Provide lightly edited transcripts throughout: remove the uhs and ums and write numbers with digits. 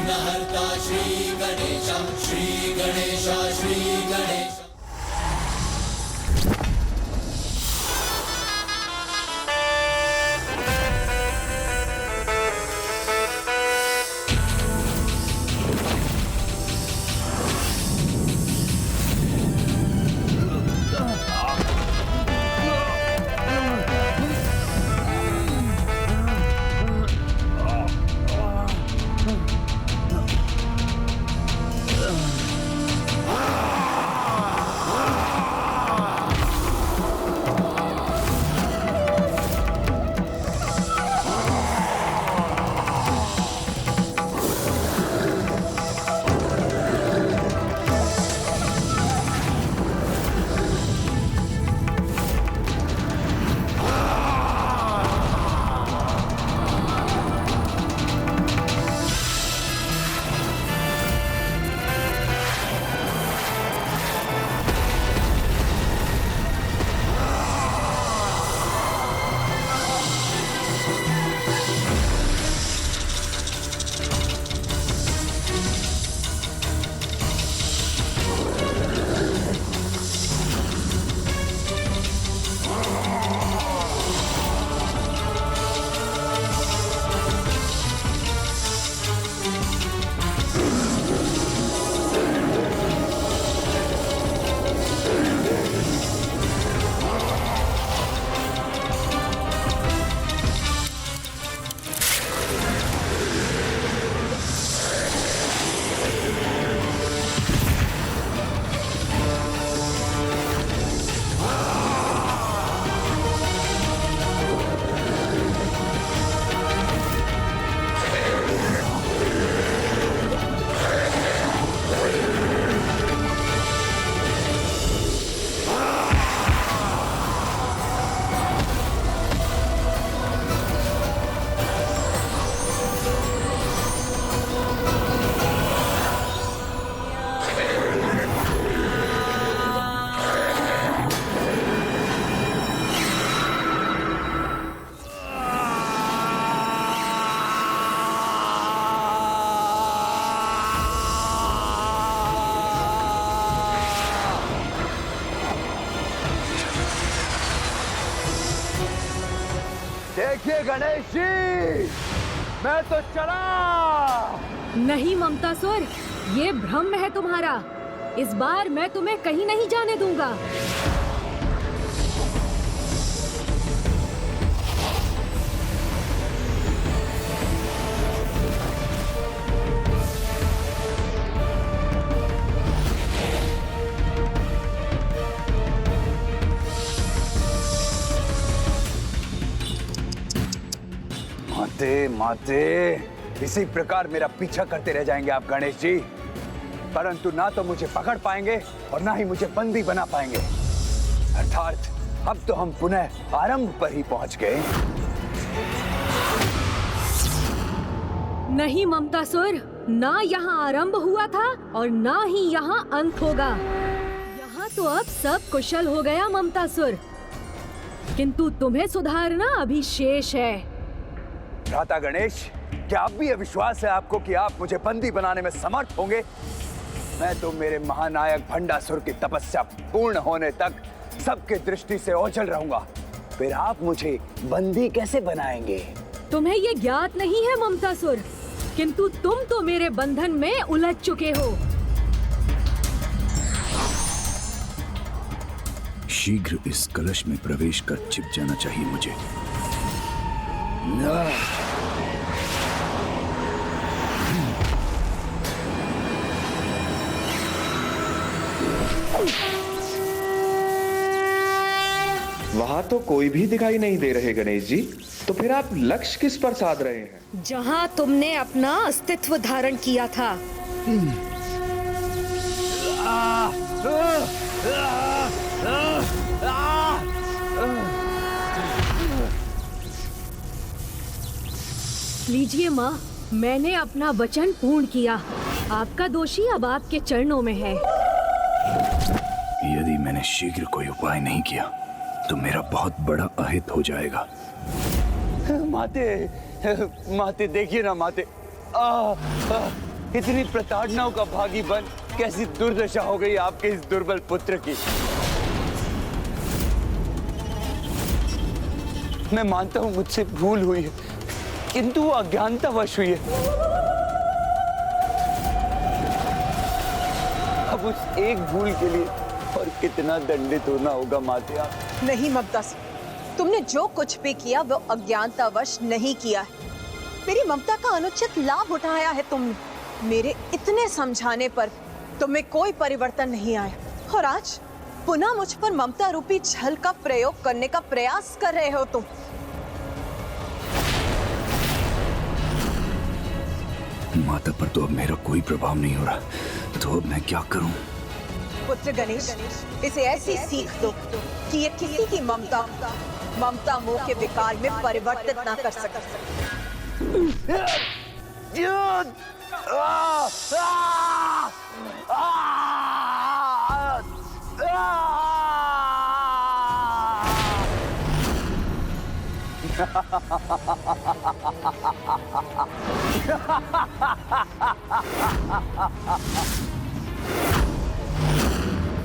विघ्नहर्ता श्री गणेश, श्री गणेश, श्री गणेश। देखिए गणेश जी, मैं तो चला। नहीं ममतासुर, ये भ्रम है तुम्हारा। इस बार मैं तुम्हें कहीं नहीं जाने दूंगा। माते माते, इसी प्रकार मेरा पीछा करते रह जाएंगे आप गणेश जी, परंतु ना तो मुझे पकड़ पाएंगे और ना ही मुझे बंदी बना पाएंगे। अर्थात अब तो हम पुनः आरंभ पर ही पहुंच गए। नहीं ममतासुर, ना यहाँ आरंभ हुआ था और ना ही यहाँ अंत होगा। यहाँ तो अब सब कुशल हो गया ममतासुर, किंतु तुम्हें सुधारना अभी शेष है। भ्राता गणेश, क्या अब भी विश्वास है आपको कि आप मुझे बंदी बनाने में समर्थ होंगे? मैं तो मेरे महानायक भंडासुर की तपस्या पूर्ण होने तक सबके दृष्टि से ओझल रहूंगा। फिर आप मुझे बंदी कैसे बनाएंगे? तुम्हें ये ज्ञात नहीं है ममतासुर, किंतु तुम तो मेरे बंधन में उलझ चुके हो। शीघ्र इस कलश में प्रवेश कर छिप जाना चाहिए मुझे। वहां तो कोई भी दिखाई नहीं दे रहे गणेश जी, तो फिर आप लक्ष्य किस पर साध रहे हैं? जहां तुमने अपना अस्तित्व धारण किया था। लीजिए माँ, मैंने अपना वचन पूर्ण किया। आपका दोषी अब आपके चरणों में है। यदि मैंने शीघ्र कोई उपाय नहीं किया तो मेरा बहुत बड़ा अहित हो जाएगा। माते, माते देखिए ना माते, इतनी प्रताड़नाओं का भागी बन कैसी दुर्दशा हो गई आपके इस दुर्बल पुत्र की। मैं मानता हूं मुझसे भूल हुई है, किंतु वो अज्ञानतावश हुई है। अब उस एक भूल के लिए और कितना दंडित होना होगा माते आप। नहीं ममता सिंह, तुमने जो कुछ भी किया वो अज्ञानतावश नहीं किया है। मेरी ममता का अनुचित लाभ उठाया है तुमने। मेरे इतने समझाने पर तुम्हें कोई परिवर्तन नहीं आया और आज पुनः मुझ पर ममता रूपी छल का प्रयोग करने का प्रयास कर रहे हो तुम। माता पर तो अब मेरा कोई प्रभाव नहीं हो रहा, तो अब मैं क्या करूं? पुत्र गणेश, इसे ऐसी सीख दो कि ये किसी की ममता मोह के विकार में परिवर्तित ना कर सके।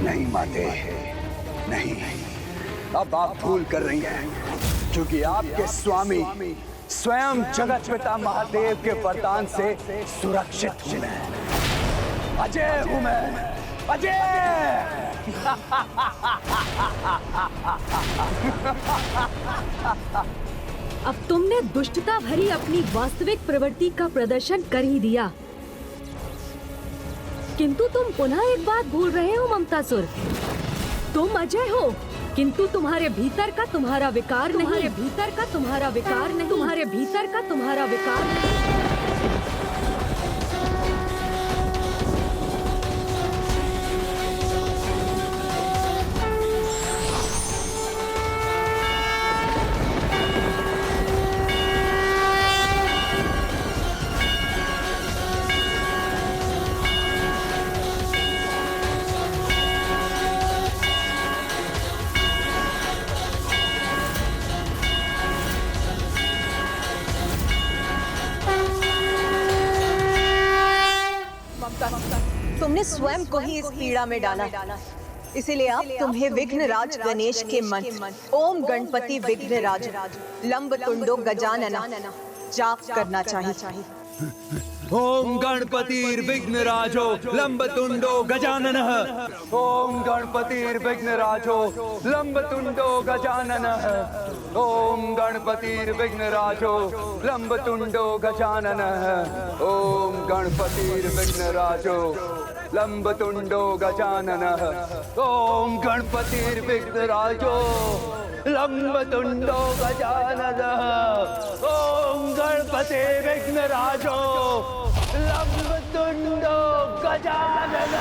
नहीं माते, नहीं, अब आप भूल कर रही हैं, क्योंकि आपके स्वामी स्वयं जगत पिता महादेव के वरदान से सुरक्षित हूं मैं। अजय हूं मैं, अजय। अब तुमने दुष्टता भरी अपनी वास्तविक प्रवृत्ति का प्रदर्शन कर ही दिया, किंतु तुम पुनः एक बात भूल रहे हो ममतासुर। तुम अजय हो, किंतु तुम्हारे भीतर का तुम्हारा विकार नहीं, तुम्हारे भीतर का तुम्हारा विकार नहीं, तुम्हारे भीतर का तुम्हारा विकार नहीं। तुमने स्वयं को ही इस पीड़ा में डाला, इसीलिए अब तुम्हें विघ्नराज गणेश के मंत्र ओम गणपति विघ्नराज लंब तुंडो गजानना जाप करना चाहिए। ओम गणपतिर्विघ्नराजो लंबतुंडो गजाननः। ओम गणपतिर्विघ्नराजो लंबतुंडो गजाननः। ओम गणपतिर्विघ्नराजो लंबतुंडो गजाननः। ओम गणपतिर्विघ्नराजो लंबतुंडो गजाननः। ओम गणपतिर्विघ्नराजो लंबतुंडो गजाननः। ओम गणपते विघ्नराजो लंबतुंडो गजाननः।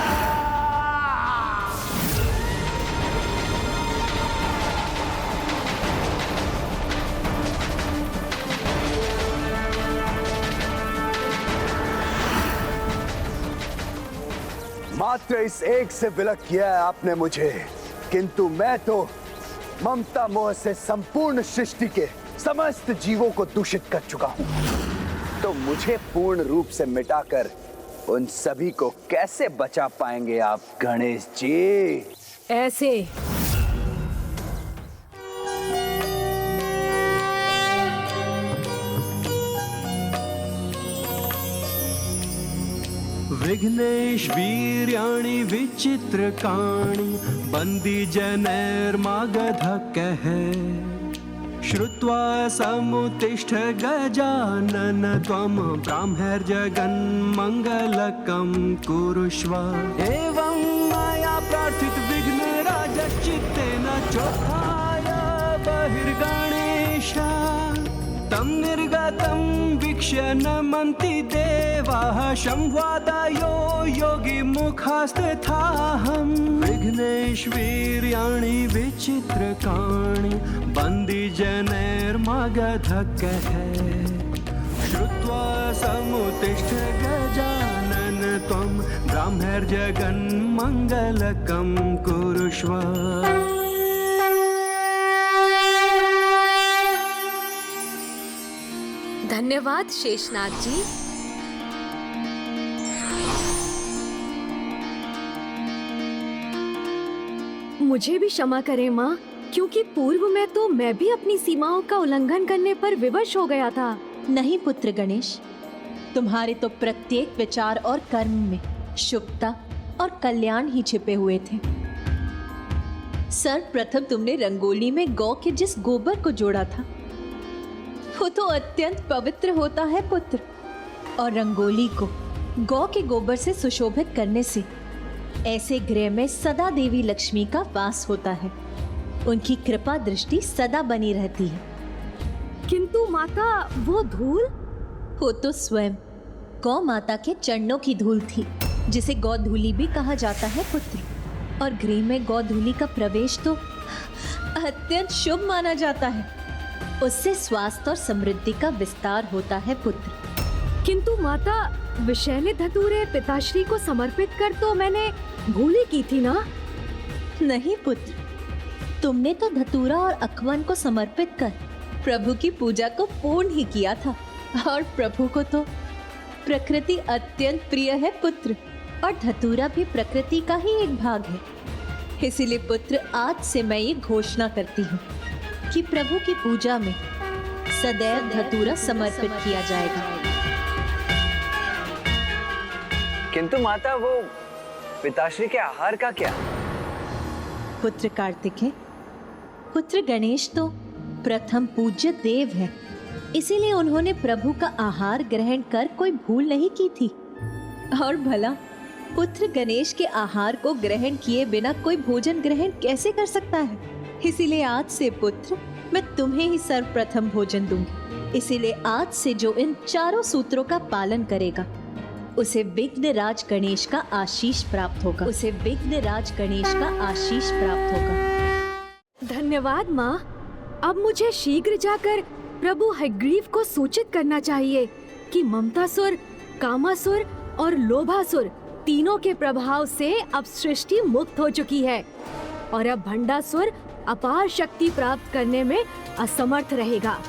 मात्र इस एक से विलक किया है आपने मुझे, किंतु मैं तो ममता मोह से संपूर्ण सृष्टि के समस्त जीवों को दूषित कर चुका हूं। तो मुझे पूर्ण रूप से मिटाकर उन सभी को कैसे बचा पाएंगे आप गणेश जी? ऐसे विघ्नेश वीर्याणि विचित्रकाणि बंदी जनैर्मागध कहे श्रुत्वा समुत्तिष्ठ गजानन त्वं ब्राह्मैर्जगन्मङ्गलकं कुरुष्व। एवं मया प्रार्थित विघ्नराज चित्तेन चोत्थाय बहिर्गणेश तं निर्गतं वीक्ष्य नमन्ति देवाः संवादायो योगी मुखास्थिताहम्। विघ्नेश वीर्याणि विचित्रकाणि बंदी जनैर्मागध कहे श्रुत्वा समुत्तिष्ठ गजानन त्वं ब्राह्मैर्जगन्मङ्गलकं कुरुष्व। धन्यवाद शेषनाग जी। मुझे भी क्षमा करें माँ, क्योंकि पूर्व में तो मैं भी अपनी सीमाओं का उल्लंघन करने पर विवश हो गया था। नहीं पुत्र गणेश, तुम्हारे तो प्रत्येक विचार और कर्म में शुभता और कल्याण ही छिपे हुए थे। सर्वप्रथम तुमने रंगोली में गौ के जिस गोबर को जोड़ा था वो तो अत्यंत पवित्र होता है पुत्र, और रंगोली को गौ के गोबर से सुशोभित करने से ऐसे गृह में सदा देवी लक्ष्मी का वास होता है, उनकी कृपा दृष्टि सदा बनी रहती है। किंतु माता, वो धूल? वो तो स्वयं गौ माता के चरणों की धूल थी, जिसे गौधूली भी कहा जाता है पुत्र। और गृह में गौधूली का प्रवेश तो अत्यंत शुभ माना जाता है, उससे स्वास्थ्य और समृद्धि का विस्तार होता है पुत्र। किंतु माता, विषैले धतूरे पिताश्री को समर्पित कर तो मैंने भूल ही की थी ना? नहीं पुत्र, तुमने तो धतूरा और अखवन को समर्पित कर प्रभु की पूजा को पूर्ण ही किया था, और प्रभु को तो प्रकृति अत्यंत प्रिय है पुत्र, और धतूरा भी प्रकृति का ही एक भाग है। इसीलिए पुत्र, आज से मैं ये घोषणा करती हूँ कि प्रभु की पूजा में सदैव धतूरा समर्पित किया जाएगा। किंतु माता, वो पिताश्री के आहार का क्या? पुत्र कार्तिकेय, पुत्र गणेश तो प्रथम पूज्य देव है, इसीलिए उन्होंने प्रभु का आहार ग्रहण कर कोई भूल नहीं की थी। और भला पुत्र गणेश के आहार को ग्रहण किए बिना कोई भोजन ग्रहण कैसे कर सकता है? इसीलिए आज से पुत्र, मैं तुम्हें ही सर्वप्रथम भोजन दूंगी। इसीलिए आज से जो इन चारों सूत्रों का पालन करेगा उसे विघ्नराज गणेश का आशीष प्राप्त होगा, उसे विघ्नराज गणेश का आशीष प्राप्त होगा। धन्यवाद माँ। अब मुझे शीघ्र जाकर प्रभु हयग्रीव को सूचित करना चाहिए कि ममतासुर, कामासुर और लोभासुर तीनों के प्रभाव से अब सृष्टि मुक्त हो चुकी है, और अब भंडासुर अपार शक्ति प्राप्त करने में असमर्थ रहेगा।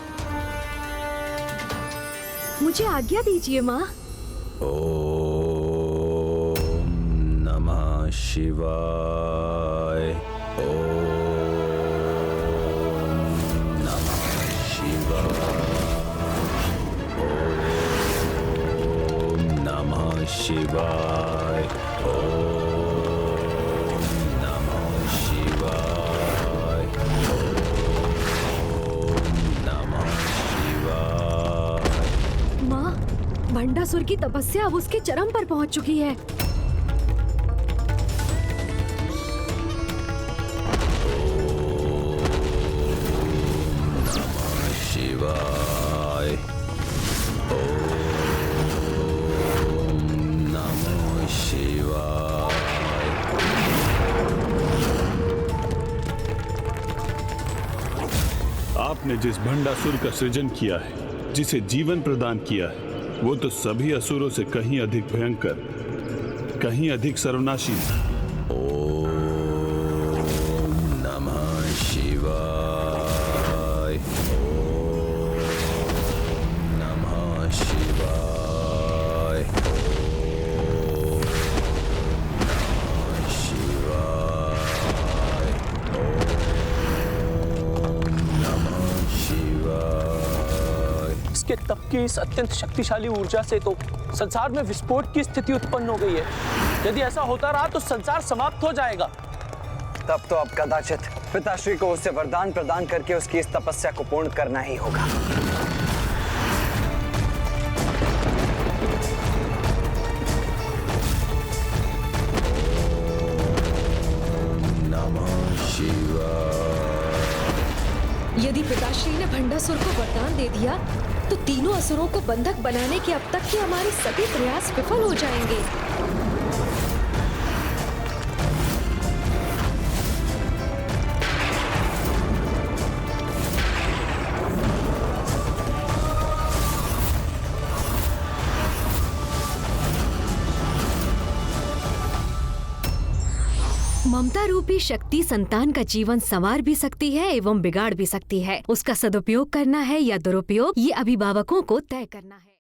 मुझे आज्ञा दीजिए माँ। ओम नमः शिवाय। ओम नमः शिवाय। ओम नमः शिवाय। ओम नमः शिवाय। ओम नमः शिवाय। माँ, भंडासुर की तपस्या अब उसके चरम पर पहुंच चुकी है। शिवाय। ओम नमः शिवाय। आपने जिस भंडासुर का सृजन किया है, जिसे जीवन प्रदान किया है, वो तो सभी असुरों से कहीं अधिक भयंकर, कहीं अधिक सर्वनाशी। ओम नमः शिवाय। ओम नमः शिवाय। ओम नमः शिवाय। ओम नमः शिवाय। इसके तप की इस अत्यंत शक्तिशाली ऊर्जा से तो संसार में विस्फोट की स्थिति उत्पन्न हो गई है। यदि ऐसा होता रहा तो संसार समाप्त हो जाएगा। तब तो अब कदाचित पिताश्री को उसे वरदान प्रदान करके उसकी इस तपस्या को पूर्ण करना ही होगा। नमः शिवाय। यदि पिताश्री ने भंडासुर को वरदान दे दिया तो तीनों असुरों को बंधक बनाने के अब तक के हमारे सभी प्रयास विफल हो जाएंगे। ममता रूपी शक्ति संतान का जीवन संवार भी सकती है एवं बिगाड़ भी सकती है। उसका सदुपयोग करना है या दुरुपयोग, ये अभिभावकों को तय करना है।